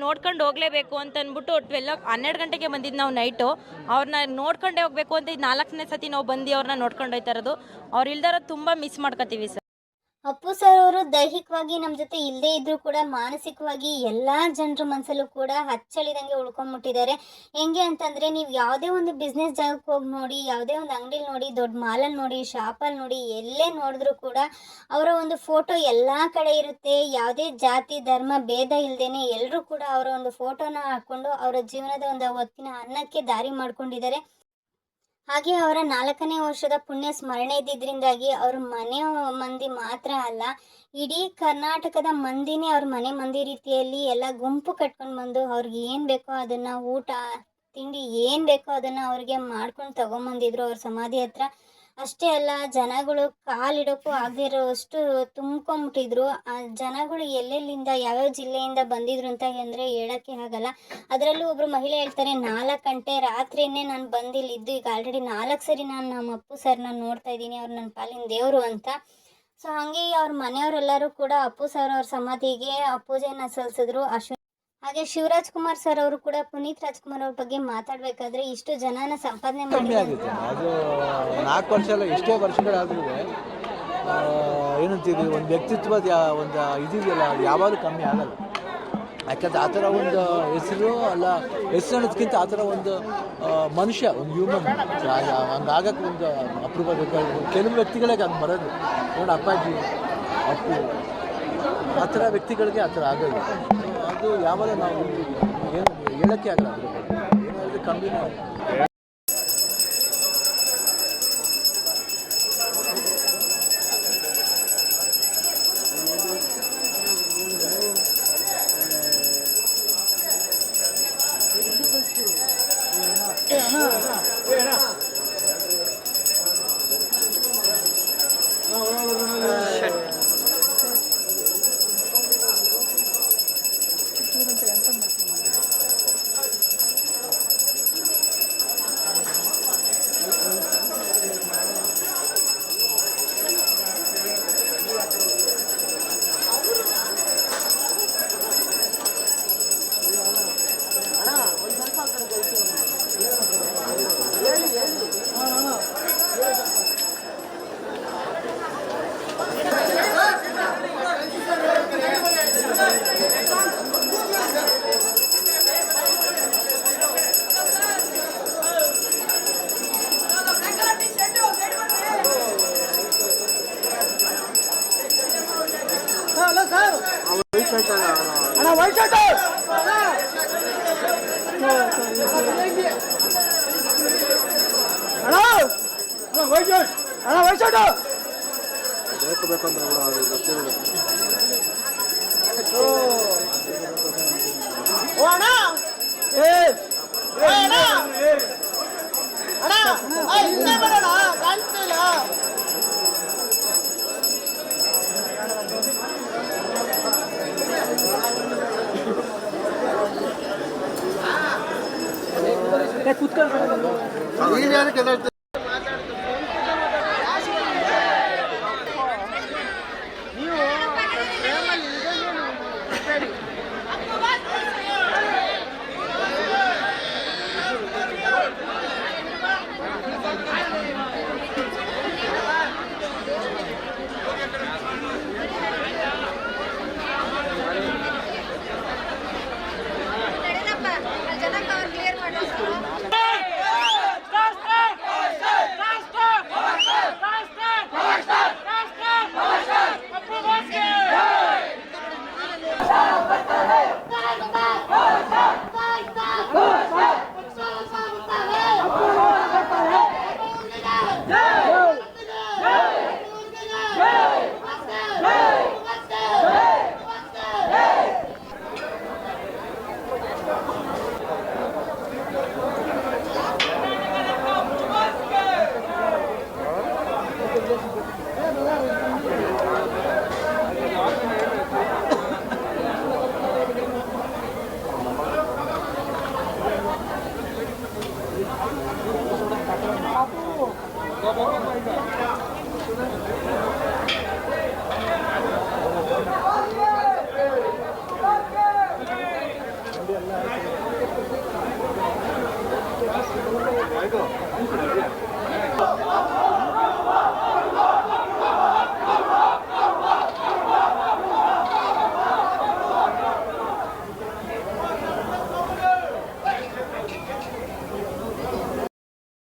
ನೋಡ್ಕೊಂಡು ಹೋಗಲೇಬೇಕು ಅಂತ ಅಂದ್ಬಿಟ್ಟು 12 ಗಂಟೆಗೆ ಬಂದಿದ್ದು ನಾವು ನೈಟು. ಅವ್ರನ್ನ ನೋಡ್ಕೊಂಡೇ ಹೋಗಬೇಕು ಅಂತ 4ನೇ ಸತಿ ನಾವು ಬಂದು ಅವ್ರನ್ನ ನೋಡ್ಕೊಂಡು ಹೋಯ್ತಾ ಇರೋದು. ಅವ್ರು ಇಲ್ದಾರ ತುಂಬ ಮಿಸ್ ಮಾಡ್ಕೋತೀವಿ ಸರ್. ಅಪ್ಪು ಸರ್ ಅವರು ದೈಹಿಕವಾಗಿ ನಮ್ಮ ಜೊತೆ ಇಲ್ಲದೇ ಇದ್ರೂ ಕೂಡ ಮಾನಸಿಕವಾಗಿ ಎಲ್ಲ ಜನರ ಮನಸ್ಸಲ್ಲೂ ಕೂಡ ಹಚ್ಚಳಿದಂಗೆ ಉಳ್ಕೊಂಡ್ಬಿಟ್ಟಿದ್ದಾರೆ. ಹೆಂಗೆ ಅಂತಂದರೆ, ನೀವು ಯಾವುದೇ ಒಂದು ಬಿಸ್ನೆಸ್ ಜಾಗಕ್ಕೆ ಹೋಗಿ ನೋಡಿ, ಯಾವುದೇ ಒಂದು ಅಂಗಡಿಲಿ ನೋಡಿ, ದೊಡ್ಡ ಮಾಲಲ್ಲಿ ನೋಡಿ, ಶಾಪಲ್ಲಿ ನೋಡಿ, ಎಲ್ಲೇ ನೋಡಿದ್ರೂ ಕೂಡ ಅವರ ಒಂದು ಫೋಟೋ ಎಲ್ಲ ಕಡೆ ಇರುತ್ತೆ. ಯಾವುದೇ ಜಾತಿ ಧರ್ಮ ಭೇದ ಇಲ್ಲದೇ ಎಲ್ಲರೂ ಕೂಡ ಅವರ ಒಂದು ಫೋಟೋನ ಹಾಕ್ಕೊಂಡು ಅವರ ಜೀವನದ ಒಂದು ಹೊತ್ತಿನ ಅನ್ನಕ್ಕೆ ದಾರಿ ಮಾಡ್ಕೊಂಡಿದ್ದಾರೆ. ಹಾಗೆ ಅವರ 4ನೇ ವರ್ಷದ ಪುಣ್ಯ ಸ್ಮರಣೆ ಇದ್ದಿದ್ದರಿಂದಾಗಿ ಅವ್ರ ಮನೆ ಮಂದಿ ಮಾತ್ರ ಅಲ್ಲ, ಇಡೀ ಕರ್ನಾಟಕದ ಮಂದಿನೇ ಅವ್ರ ಮನೆ ಮಂದಿ ರೀತಿಯಲ್ಲಿ ಎಲ್ಲ ಗುಂಪು ಕಟ್ಕೊಂಡು ಬಂದು ಅವ್ರಿಗೆ ಏನು ಬೇಕೋ ಅದನ್ನು, ಊಟ ತಿಂಡಿ ಏನು ಬೇಕೋ ಅದನ್ನು ಅವ್ರಿಗೆ ಮಾಡ್ಕೊಂಡು ತೊಗೊಂಬಂದಿದ್ರು ಅವ್ರ ಸಮಾಧಿ ಹತ್ರ. ಅಷ್ಟೇ ಅಲ್ಲ, ಜನಗಳು ಕಾಲಿಡೋಕ್ಕೂ ಆಗದಿರೋಷ್ಟು ತುಂಬ್ಕೊಂಬಿಟ್ಟಿದ್ರು. ಆ ಜನಗಳು ಎಲ್ಲೆಲ್ಲಿಂದ ಯಾವ್ಯಾವ ಜಿಲ್ಲೆಯಿಂದ ಬಂದಿದ್ರು ಅಂತ ಅಂದರೆ ಹೇಳೋಕ್ಕೆ ಆಗಲ್ಲ. ಅದರಲ್ಲೂ ಒಬ್ಬರು ಮಹಿಳೆ ಹೇಳ್ತಾರೆ, 4 ಗಂಟೆ ರಾತ್ರಿಯೇ ನಾನು ಬಂದಿಲ್ಲಿದ್ದು, ಈಗ ಆಲ್ರೆಡಿ 4 ಸರಿ ನಾನು ನಮ್ಮ ಅಪ್ಪು ಸರ್ನ ನೋಡ್ತಾ ಇದ್ದೀನಿ, ಅವ್ರು ನನ್ನ ಪಾಲಿನ ದೇವರು ಅಂತ. ಸೊ ಹಾಗೆ ಅವ್ರ ಮನೆಯವರೆಲ್ಲರೂ ಕೂಡ ಅಪ್ಪು ಸರ್ ಅವ್ರ ಸಮಾಧಿಗೆ ಪೂಜೆಯನ್ನು ಸಲ್ಲಿಸಿದ್ರು. ಹಾಗೆ ಶಿವರಾಜ್ ಕುಮಾರ್ ಸರ್ ಅವರು ಕೂಡ ಪುನೀತ್ ರಾಜ್ಕುಮಾರ್ ಅವ್ರ ಬಗ್ಗೆ ಮಾತಾಡಬೇಕಾದ್ರೆ, ಇಷ್ಟು ಜನನ ಸಂಪಾದನೆ ಕಮ್ಮಿ ಆಗುತ್ತೆ. ಅದು 4 ವರ್ಷ ಅಲ್ಲ, ಎಷ್ಟೋ ವರ್ಷಗಳಾದ್ರೂ ಏನಂತೀವಿ, ಒಂದು ವ್ಯಕ್ತಿತ್ವದ ಒಂದು ಇದೆಯಲ್ಲ, ಯಾವಾಗಲೂ ಕಮ್ಮಿ ಆಗಲ್ಲ. ಯಾಕಂದರೆ ಆ ಥರ ಒಂದು ಹೆಸರು ಅಲ್ಲ, ಹೆಸರು ಅನ್ನೋದಕ್ಕಿಂತ ಆ ಥರ ಒಂದು ಮನುಷ್ಯ, ಒಂದು ಹ್ಯೂಮನ್ ಹಂಗಾಗಕ್ಕೆ ಒಂದು ಅಪರೂಪ. ಕೆಲವು ವ್ಯಕ್ತಿಗಳಿಗೆ ಹಂಗೆ ಬರೋದು ನೋಡಿ, ಅಪ್ಪಾಜಿ, ಅಪ್ಪು, ಆ ಥರ ವ್ಯಕ್ತಿಗಳಿಗೆ ಆ ಥರ ಆಗೋದು. ಅದು ಯಾವಾಗ ನಾವು ಏನು ಹೇಳೋಕ್ಕೆ ಆಗಲ್ಲ, ಅದ್ರ ಬಗ್ಗೆ ಏನಾದರೂ ಕಮ್ಮಿನೇ ಆಗಲ್ಲ. ಅಣ್ಣ ವೈಟ್ ಶರ್ಟ್ ಬೇಕು ಬೇಕಂದ್ರೆ ಕಾಣಿಸ್ತಿಲ್ಲ. ಕೂತ್ಕೊಂಡು 아이고.